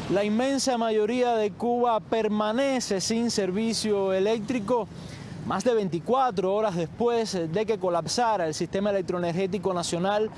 La inmensa mayoría de Cuba permanece sin servicio eléctrico más de 24 horas después de que colapsara el sistema electroenergético nacional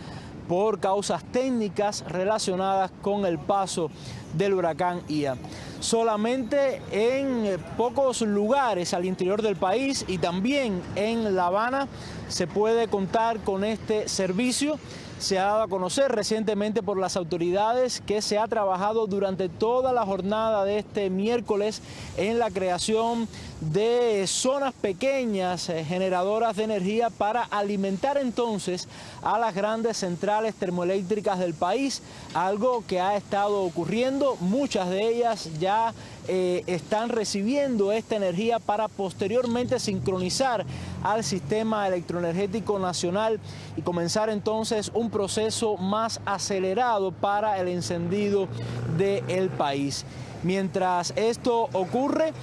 por causas técnicas relacionadas con el paso del huracán Ian. Solamente en pocos lugares al interior del país y también en La Habana se puede contar con este servicio. Se ha dado a conocer recientemente por las autoridades que se ha trabajado durante toda la jornada de este miércoles en la creación de zonas pequeñas generadoras de energía para alimentar entonces a las grandes centrales termoeléctricas del país, algo que ha estado ocurriendo. Muchas de ellas ya están recibiendo esta energía para posteriormente sincronizar al sistema electroenergético nacional y comenzar entonces un proceso más acelerado para el encendido del país. Mientras esto ocurre,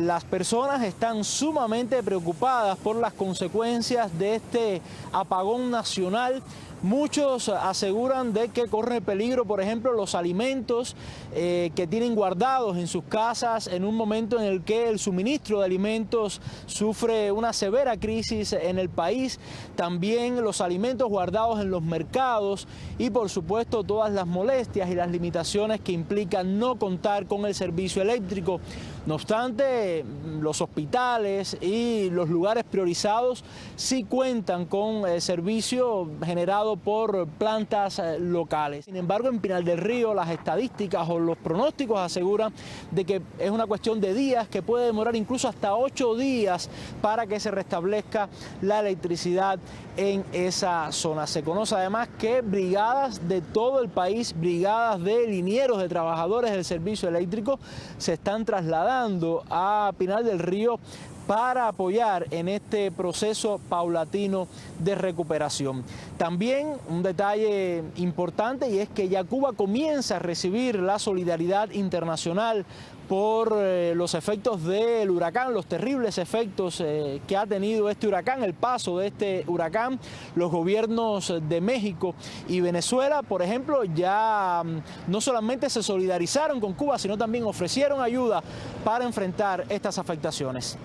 las personas están sumamente preocupadas por las consecuencias de este apagón nacional. Muchos aseguran de que corre peligro, por ejemplo, los alimentos que tienen guardados en sus casas en un momento en el que el suministro de alimentos sufre una severa crisis en el país. También los alimentos guardados en los mercados y, por supuesto, todas las molestias y las limitaciones que implican no contar con el servicio eléctrico. No obstante, los hospitales y los lugares priorizados sí cuentan con servicio generado por plantas locales. Sin embargo, en Pinar del Río las estadísticas o los pronósticos aseguran de que es una cuestión de días, que puede demorar incluso hasta 8 días para que se restablezca la electricidad en esa zona. Se conoce además que brigadas de todo el país, brigadas de linieros, de trabajadores del servicio eléctrico, se están trasladando a Pinar del Río para apoyar en este proceso paulatino de recuperación. También un detalle importante, y es que ya Cuba comienza a recibir la solidaridad internacional por los efectos del huracán, los terribles efectos que ha tenido este huracán, el paso de este huracán. Los gobiernos de México y Venezuela, por ejemplo, ya no solamente se solidarizaron con Cuba, sino también ofrecieron ayuda para enfrentar estas afectaciones.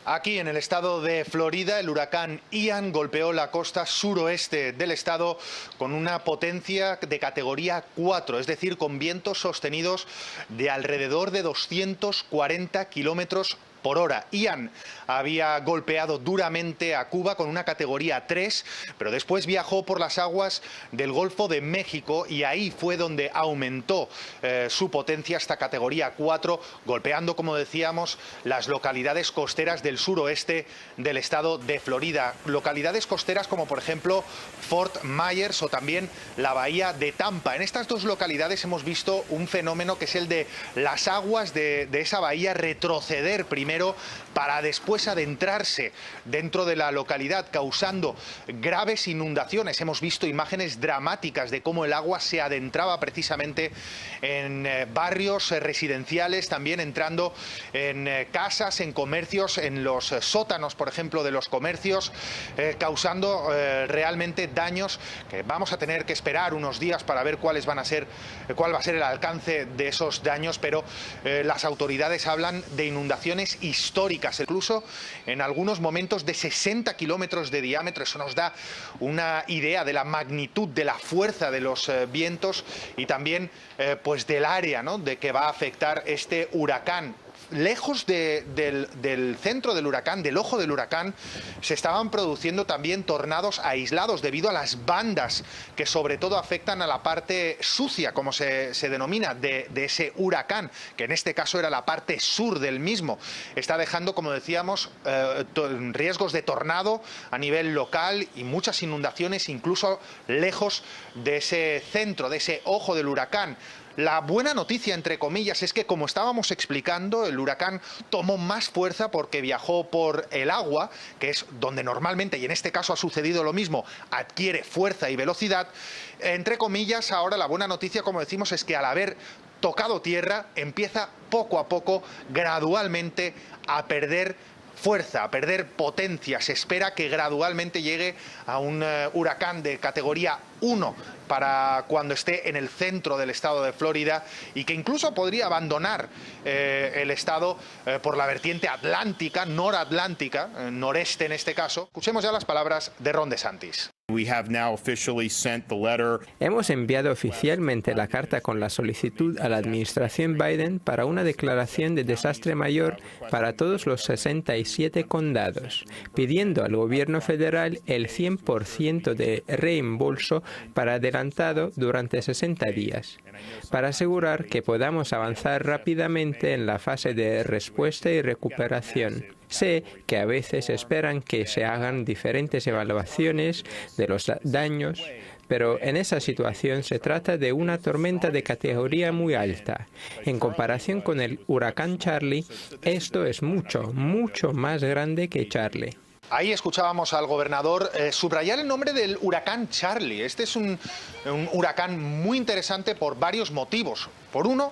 Aquí en el estado de Florida, el huracán Ian golpeó la costa suroeste del estado con una potencia de categoría 4, es decir, con vientos sostenidos de alrededor de 240 kilómetros por hora. Ian había golpeado duramente a Cuba con una categoría 3, pero después viajó por las aguas del Golfo de México y ahí fue donde aumentó su potencia hasta categoría 4, golpeando, como decíamos, las localidades costeras del suroeste del estado de Florida. Localidades costeras como, por ejemplo, Fort Myers o también la bahía de Tampa. En estas dos localidades hemos visto un fenómeno que es el de las aguas de esa bahía retroceder primero para después adentrarse dentro de la localidad, causando graves inundaciones. Hemos visto imágenes dramáticas de cómo el agua se adentraba precisamente en barrios residenciales, también entrando en casas, en comercios, en los sótanos, por ejemplo, de los comercios, causando realmente daños que vamos a tener que esperar unos días para ver cuál va a ser el alcance de esos daños, pero las autoridades hablan de inundaciones históricas, incluso en algunos momentos de 60 kilómetros de diámetro. Eso nos da una idea de la magnitud, de la fuerza de los vientos y también pues del área, ¿no?, de que va a afectar este huracán. Lejos del centro del huracán, del ojo del huracán, se estaban produciendo también tornados aislados debido a las bandas que sobre todo afectan a la parte sucia, como se denomina, de ese huracán, que en este caso era la parte sur del mismo. Está dejando, como decíamos, riesgos de tornado a nivel local y muchas inundaciones, incluso lejos de ese centro, de ese ojo del huracán. La buena noticia, entre comillas, es que, como estábamos explicando, el huracán tomó más fuerza porque viajó por el agua, que es donde normalmente, y en este caso ha sucedido lo mismo, adquiere fuerza y velocidad. Entre comillas, ahora la buena noticia, como decimos, es que al haber tocado tierra, empieza poco a poco, gradualmente, a perder fuerza, a perder potencia. Se espera que gradualmente llegue a un huracán de categoría 1 para cuando esté en el centro del estado de Florida y que incluso podría abandonar el estado por la vertiente atlántica, noratlántica, noreste en este caso. Escuchemos ya las palabras de Ron DeSantis. Hemos enviado oficialmente la carta con la solicitud a la administración Biden para una declaración de desastre mayor para todos los 67 condados, pidiendo al gobierno federal el 100% de reembolso para adelantado durante 60 días, para asegurar que podamos avanzar rápidamente en la fase de respuesta y recuperación. Sé que a veces esperan que se hagan diferentes evaluaciones de los daños, pero en esa situación se trata de una tormenta de categoría muy alta. En comparación con el huracán Charlie, esto es mucho, mucho más grande que Charlie. Ahí escuchábamos al gobernador subrayar el nombre del huracán Charlie. Este es un huracán muy interesante por varios motivos. Por uno,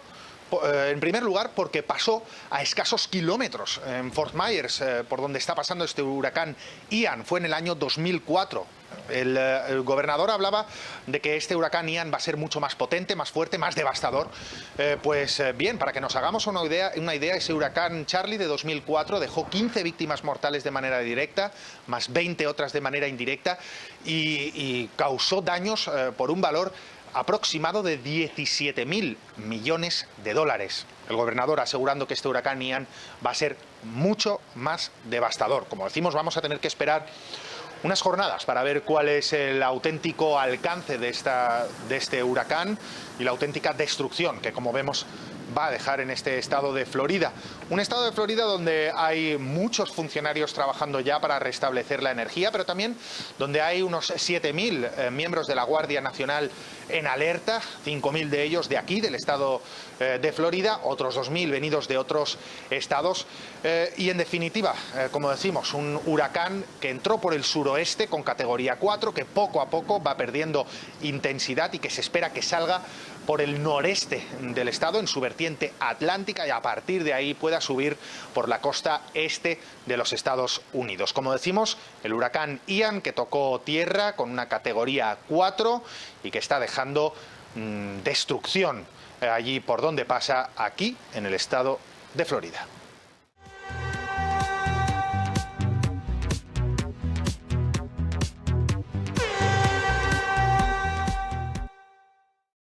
en primer lugar, porque pasó a escasos kilómetros en Fort Myers, por donde está pasando este huracán Ian. Fue en el año 2004. El gobernador hablaba de que este huracán Ian va a ser mucho más potente, más fuerte, más devastador. Bien, para que nos hagamos una idea, ese huracán Charlie de 2004 dejó 15 víctimas mortales de manera directa, más 20 otras de manera indirecta, y causó daños por un valor aproximado de 17.000 millones de dólares. El gobernador asegurando que este huracán Ian va a ser mucho más devastador. Como decimos, vamos a tener que esperar unas jornadas para ver cuál es el auténtico alcance de este huracán y la auténtica destrucción que, como vemos, va a dejar en este estado de Florida. Un estado de Florida donde hay muchos funcionarios trabajando ya para restablecer la energía, pero también donde hay unos 7.000 miembros de la Guardia Nacional en alerta, 5.000 de ellos de aquí, del estado de Florida, otros 2.000 venidos de otros estados. Y en definitiva, como decimos, un huracán que entró por el suroeste con categoría 4, que poco a poco va perdiendo intensidad y que se espera que salga por el noreste del estado, en su vertiente atlántica, y a partir de ahí pueda subir por la costa este de los Estados Unidos. Como decimos, el huracán Ian, que tocó tierra con una categoría 4 y que está dejando destrucción allí por donde pasa, aquí en el estado de Florida.